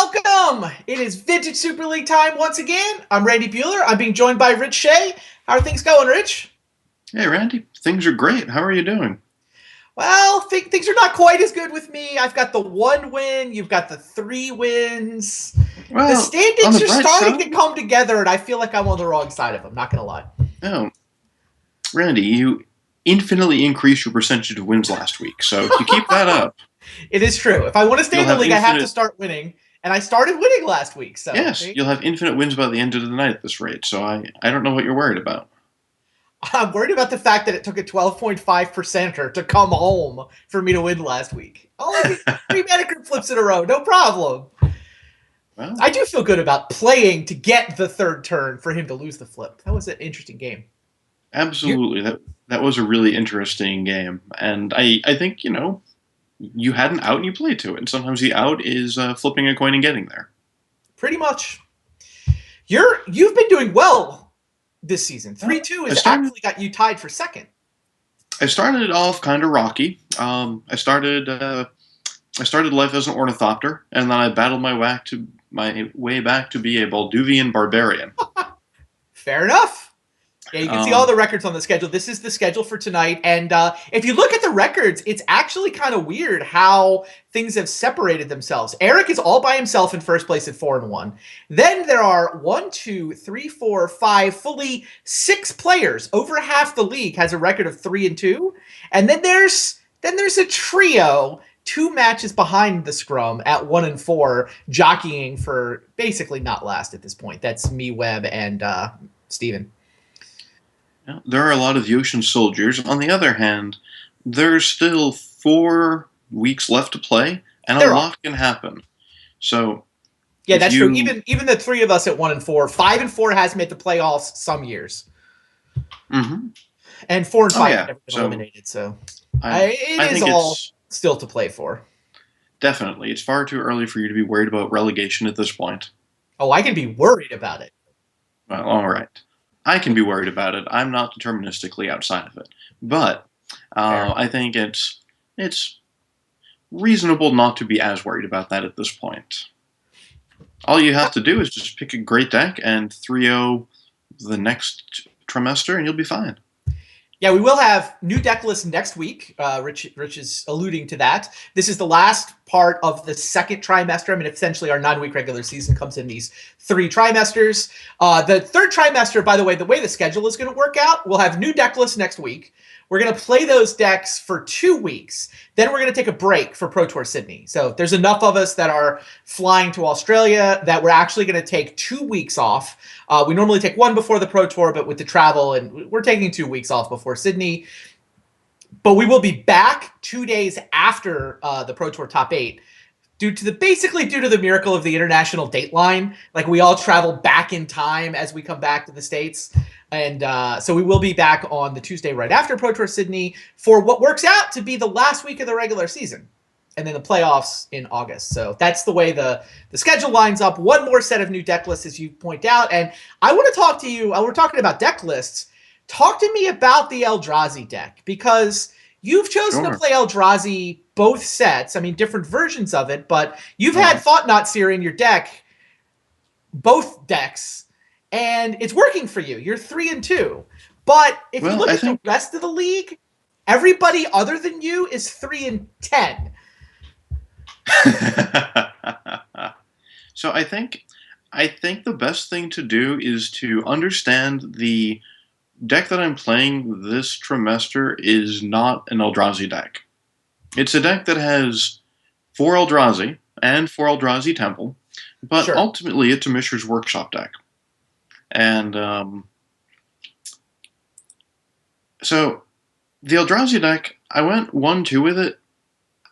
Welcome! It is Vintage Super League time once again. I'm Randy Bueller. I'm being joined by Rich Shea. How are things going, Rich? Hey, Randy. Things are great. How are you doing? Well, things are not quite as good with me. I've got the 1 win. You've got the 3 wins. The Well, on standings the are bright starting to side, come together, and I feel like I'm on the wrong side of them. Not going to lie. oh, Randy, you infinitely increased your percentage of wins last week. So if you keep that up, It is true. If I want to stay you'll in the have league, I have to infinite. start winning. And I started winning last week, so Yes, you'll have infinite wins by the end of the night at this rate. So I don't know what you're worried about. I'm worried about the fact that it took a 12.5%er to come home for me to win last week. All I did 3 mana crypt flips in a row, no problem. Well, I do feel good about playing to get the third turn for him to lose the flip. That was an interesting game. absolutely. That was a really interesting game, and I think you had an out and you played to it. And sometimes the out is flipping a coin and getting there. Pretty much. You've been doing well this season. 3-2 I has started. actually got you tied for second. I started it off kind of rocky. I started life as an ornithopter, and then I battled my way back to be a Balduvian barbarian. Fair enough. Yeah, you can see all Um, the records on the schedule. This is the schedule for tonight. And if you look at the records, it's actually kind of weird how things have separated themselves. Eric is all by himself in first place at 4-1. Then there are 1, 2, 3, 4, 5, fully 6 players. Over half the league has a record of 3-2. And then there's a trio, 2 matches behind the scrum at 1-4, jockeying for basically not last at this point. That's me, Webb, and Steven. there are a lot of Yotian soldiers. On the other hand, there's still 4 weeks left to play, and a There are. lot can happen. So Yeah, if that's true. you, Even the three of us at 1-4, 5-4 has made the playoffs some years, hmm and 4-5 oh have yeah, never been so eliminated. So I it I is think all it's still to play for. definitely it's far too early for you to be worried about relegation at this point. Oh, I can be worried about it. Well, all right. I can be worried about it. I'm not deterministically outside of it, but Fair. I think it's reasonable not to be as worried about that at this point. All you have to do is just pick a great deck and 3-0 the next trimester, and you'll be fine. Yeah, we will have new deck lists next week. Rich is alluding to that. This is the last part of the second trimester. I mean, essentially our 9-week regular season comes in these 3 trimesters. The third trimester, by the way the schedule is going to work out, we'll have new deck lists next week. We're going to play those decks for 2 weeks. Then we're going to take a break for Pro Tour Sydney. So there's enough of us that are flying to Australia that we're actually going to take 2 weeks off. We normally take 1 before the Pro Tour, but with the travel, and we're taking 2 weeks off before Sydney. But we will be back 2 days after the Pro Tour Top 8 basically due to the miracle of the international dateline. Like, we all travel back in time as we come back to the States. And so we will be back on the Tuesday right after Pro Tour Sydney for what works out to be the last week of the regular season. And then the playoffs in August. So that's the way the schedule lines up. One more set of new deck lists, as you point out. And I want to talk to you. We're talking about deck lists. Talk to me about the Eldrazi deck, because you've chosen to Sure. play Eldrazi both sets. I mean, different versions of it, but you've had Right. Thought Knot Seer in your deck, both decks, and it's working for you. You're 3-2. But if you Well, look I at the think rest of the league, everybody other than you is 3-10. so. I think the best thing to do is to understand the deck that I'm playing this trimester is not an Eldrazi deck. It's a deck that has 4 Eldrazi and 4 Eldrazi Temple, but Sure. ultimately it's a Mishra's Workshop deck. And so the Eldrazi deck, I went 1-2 with it,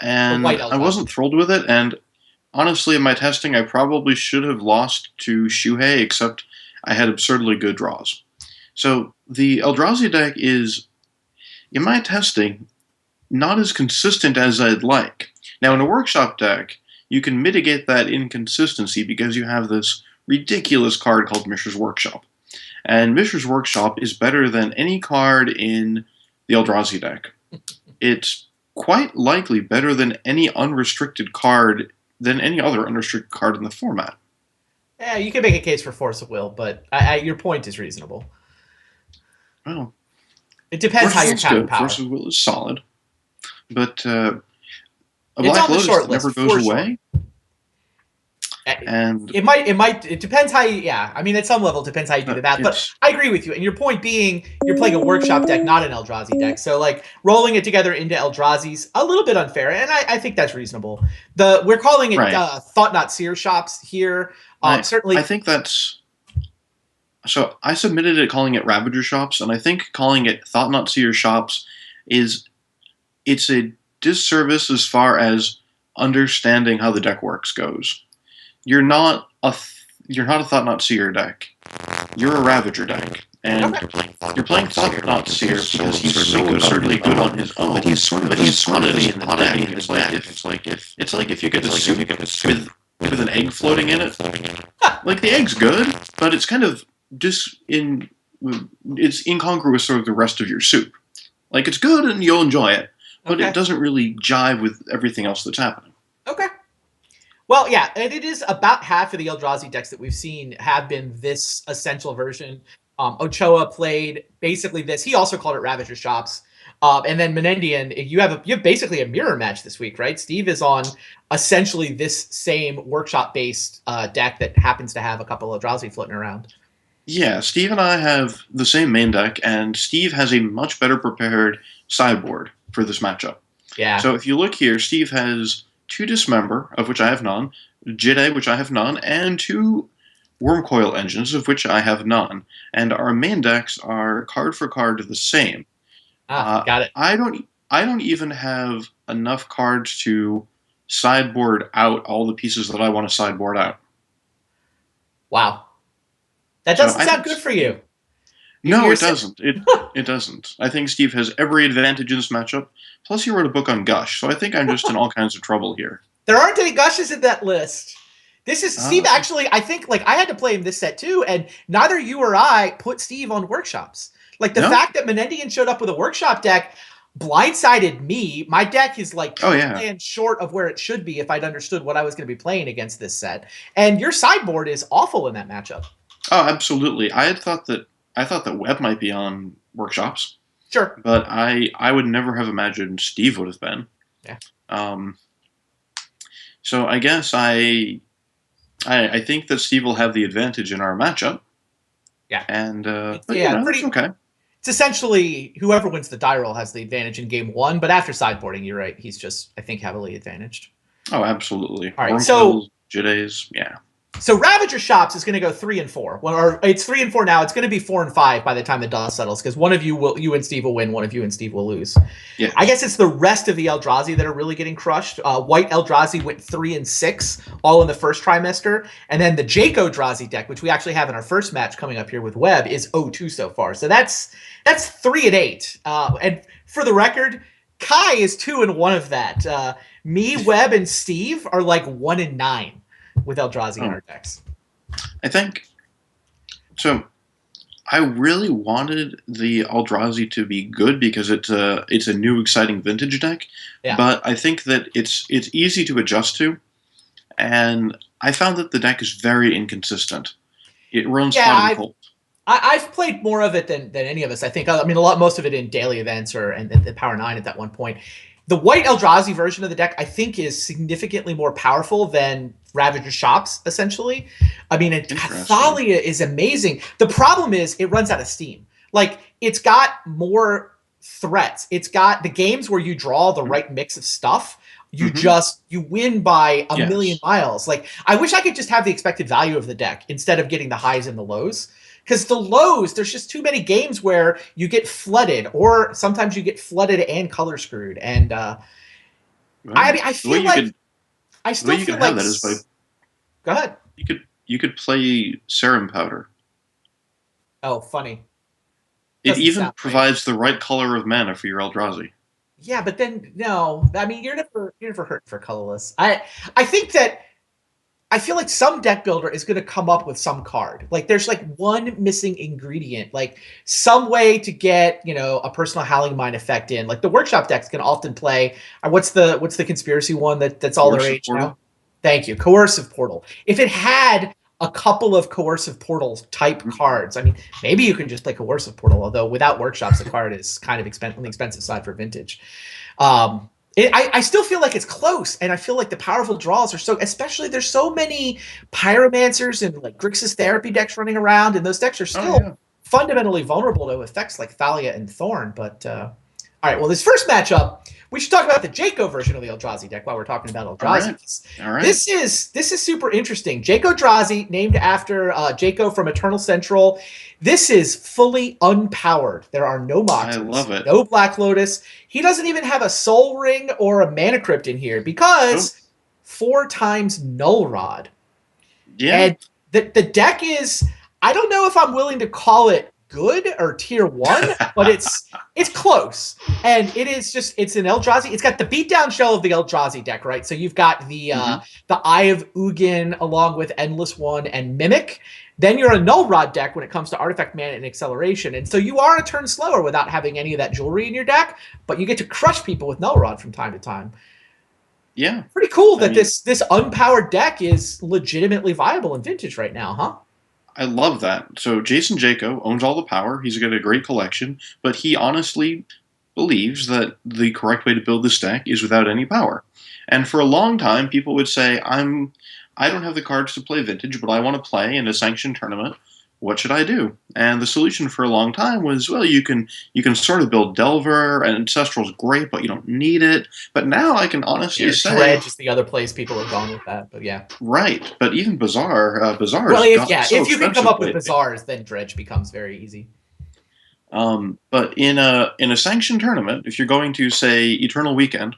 The white and I Eldrazi wasn't deck. thrilled with it. And honestly, in my testing, I probably should have lost to Shuhei, except I had absurdly good draws. So the Eldrazi deck is, in my testing, not as consistent as I'd like. Now, in a Workshop deck, you can mitigate that inconsistency because you have this ridiculous card called Mishra's Workshop. And Mishra's Workshop is better than any card in the Eldrazi deck. It's quite likely better than any unrestricted card than any other unrestricted card in the format. Yeah, you can make a case for Force of Will, but your point is reasonable. Well, it depends how you're counting power. Force of Will is solid, but a it's Black on the Lotus short that list, never goes away. And it depends how you, I mean, at some level, it depends how you do the math, but I agree with you. And your point being, you're playing a workshop deck, not an Eldrazi deck. So like rolling it together into Eldrazi's a little bit unfair. And I think that's reasonable. We're calling it Thought Not Seer shops here. Certainly. I think that's, so I submitted it calling it Ravager shops. And I think calling it Thought Not Seer shops it's a disservice as far as understanding how the deck works goes. You're not a Thought Not Seer deck. You're a Ravager deck, and you're playing Thought Not Seer because he's certainly good on his own. But he's sort of an oddity in the deck. It's like if you get a soup with an egg floating in it. Like the egg's good, but it's kind of it's incongruous with the rest of your soup. Like it's good and you'll enjoy it, but it doesn't really jive with everything else that's happening. Okay. Well, yeah, and it is about half of the Eldrazi decks that we've seen have been this essential version. Ochoa played basically this. He also called it Ravager Shops. And then Menendian, you have basically a mirror match this week, right? Steve is on essentially this same workshop-based deck that happens to have a couple of Eldrazi floating around. Yeah, Steve and I have the same main deck, and Steve has a much better prepared sideboard for this matchup. Yeah. So if you look here, Steve has 2 Dismember, of which I have none, Jide, which I have none, and 2 Wormcoil Engines, of which I have none. And our main decks are card for card the same. Got it. I don't even have enough cards to sideboard out all the pieces that I want to sideboard out. Wow. That doesn't sound good for you. No, it doesn't. It doesn't. I think Steve has every advantage in this matchup. Plus, he wrote a book on Gush, so I think I'm just in all kinds of trouble here. There aren't any Gushes in that list. This is Steve. Actually, I think I had to play him this set too, and neither you or I put Steve on workshops. Like the fact that Menendian showed up with a workshop deck blindsided me. My deck is like playing short of where it should be if I'd understood what I was going to be playing against this set. And your sideboard is awful in that matchup. Oh, absolutely. I thought that Webb might be on workshops. Sure. But I would never have imagined Steve would have been. Yeah. So I guess I think that Steve will have the advantage in our matchup. Yeah. And pretty okay. It's essentially whoever wins the die roll has the advantage in game 1, but after sideboarding, you're right. He's just, I think, heavily advantaged. Oh, absolutely. All right. So Jide's, yeah. So Ravager Shops is going to go 3 and 4. Well, or it's 3 and 4 now. It's going to be 4 and 5 by the time the dust settles, because one of you and Steve will win, one of you and Steve will lose. Yeah. I guess it's the rest of the Eldrazi that are really getting crushed. White Eldrazi went 3 and 6, all in the first trimester, and then the Jake Eldrazi deck, which we actually have in our first match coming up here with Webb, is 0-2 so far. So that's 3 and 8. And for the record, Kai is 2 and 1 of that. Me, Webb, and Steve are like 1 and 9. With Eldrazi in our decks. I think so. I really wanted the Eldrazi to be good because it's a new exciting vintage deck. Yeah. But I think that it's easy to adjust to, and I found that the deck is very inconsistent. It runs hot and cold. I've played more of it than any of us. I think. I mean, most of it in daily events and the Power 9 at that one point. The white Eldrazi version of the deck, I think, is significantly more powerful than Ravager Shops, essentially. I mean, Thalia is amazing. The problem is it runs out of steam. Like, it's got more threats. It's got the games where you draw the right mix of stuff. You win by a million miles. Like, I wish I could just have the expected value of the deck instead of getting the highs and the lows. Because the lows, there's just too many games where you get flooded, or sometimes you get flooded and color screwed. And I feel like I still feel like that is by. Go ahead. You could play Serum Powder. Oh, funny. It even provides the right color of mana for your Eldrazi. Yeah, but then no. I mean, you're never hurt for colorless. I think that. I feel like some deck builder is going to come up with some card. Like there's like one missing ingredient, like some way to get, a personal Howling Mine effect in. Like the workshop decks can often play. What's the conspiracy one that's all the rage now? Thank you. Coercive Portal. If it had a couple of Coercive Portal type cards, I mean, maybe you can just play Coercive Portal, although without workshops, the card is kind of on the expensive side for Vintage. I still feel like it's close, and I feel like the powerful draws are so, especially there's so many Pyromancers and like Grixis Therapy decks running around, and those decks are still fundamentally vulnerable to effects like Thalia and Thorn. But all right, well, this first matchup, we should talk about the Jaco version of the Eldrazi deck while we're talking about Eldrazi. All right. This is super interesting. Jaco Eldrazi, named after Jaco from Eternal Central. This is fully unpowered. There are no Moxes. I love it. No Black Lotus. He doesn't even have a Soul Ring or a Mana Crypt in here because 4 times Null Rod. Yeah. And the deck is, I don't know if I'm willing to call it good or tier 1, but it's close. And it is just, it's an Eldrazi. It's got the beatdown shell of the Eldrazi deck, right? So you've got the Eye of Ugin along with Endless One and Mimic. Then you're a Null Rod deck when it comes to Artifact Mana and Acceleration. And so you are a turn slower without having any of that jewelry in your deck, but you get to crush people with Null Rod from time to time. Yeah. Pretty cool that this unpowered deck is legitimately viable in Vintage right now, huh? I love that. So Jason Jaco owns all the power. He's got a great collection, but he honestly believes that the correct way to build this deck is without any power. And for a long time, people would say, I don't have the cards to play Vintage, but I want to play in a sanctioned tournament. What should I do? And the solution for a long time was, well, you can sort of build Delver, and Ancestral's great, but you don't need it. But now I can honestly say Dredge is the other place people have gone with that, but yeah. Right, but even Bazaar, well, if you can come up with Bazaars, then Dredge becomes very easy. But in a sanctioned tournament, if you're going to say Eternal Weekend,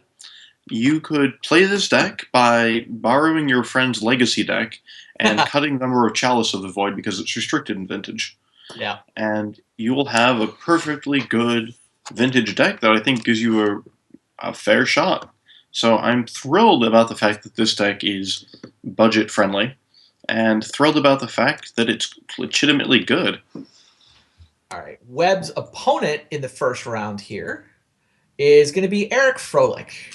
you could play this deck by borrowing your friend's Legacy deck and cutting Number of Chalice of the Void because it's restricted in Vintage. Yeah. And you will have a perfectly good Vintage deck that I think gives you a fair shot. So I'm thrilled about the fact that this deck is budget friendly, and thrilled about the fact that it's legitimately good. All right. Webb's opponent in the first round here is going to be Eric Froelich.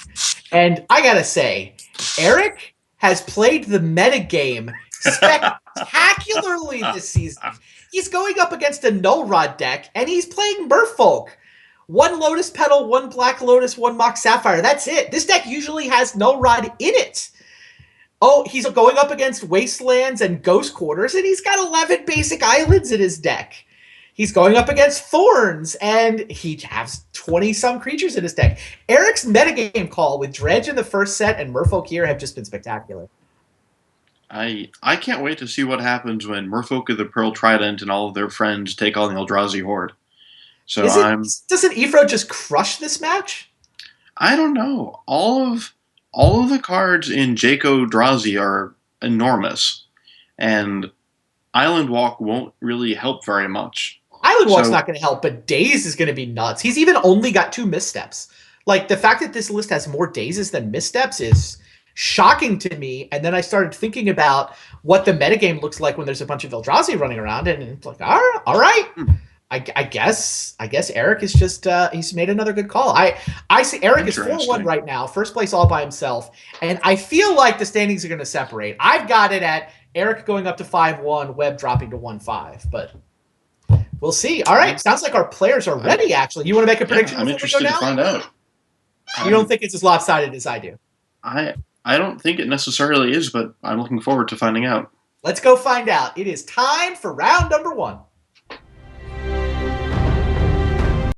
And I got to say, Eric has played the metagame spectacularly this season. He's going up against a Null Rod deck, and he's playing Merfolk. 1 Lotus Petal, 1 Black Lotus, 1 Mox Sapphire. That's it. This deck usually has Null Rod in it. Oh, he's going up against Wastelands and Ghost Quarters, and he's got 11 basic islands in his deck. He's going up against Thorns, and he has 20-some creatures in his deck. Eric's metagame call with Dredge in the first set and Merfolk here have just been spectacular. I can't wait to see what happens when Merfolk of the Pearl Trident and all of their friends take on the Eldrazi Horde. So doesn't Ephro just crush this match? I don't know. All of the cards in Jaco Eldrazi are enormous, and Island Walk won't really help very much. Island Walk's not going to help, but Daze is going to be nuts. He's even only got 2 missteps. Like, the fact that this list has more Dazes than missteps is shocking to me. And then I started thinking about what the metagame looks like when there's a bunch of Eldrazi running around, and it's like, all right. I guess Eric is just he's made another good call. I see Eric is 4-1 right now, first place all by himself, and I feel like the standings are going to separate. I've got it at Eric going up to 5-1, Webb dropping to 1-5. But we'll see. All right, sounds like our players are ready. Actually, you want to make a prediction? I'm interested to find out. You don't think it's as lopsided as I do? I don't think it necessarily is, but I'm looking forward to finding out. Let's go find out. It is time for round number 1.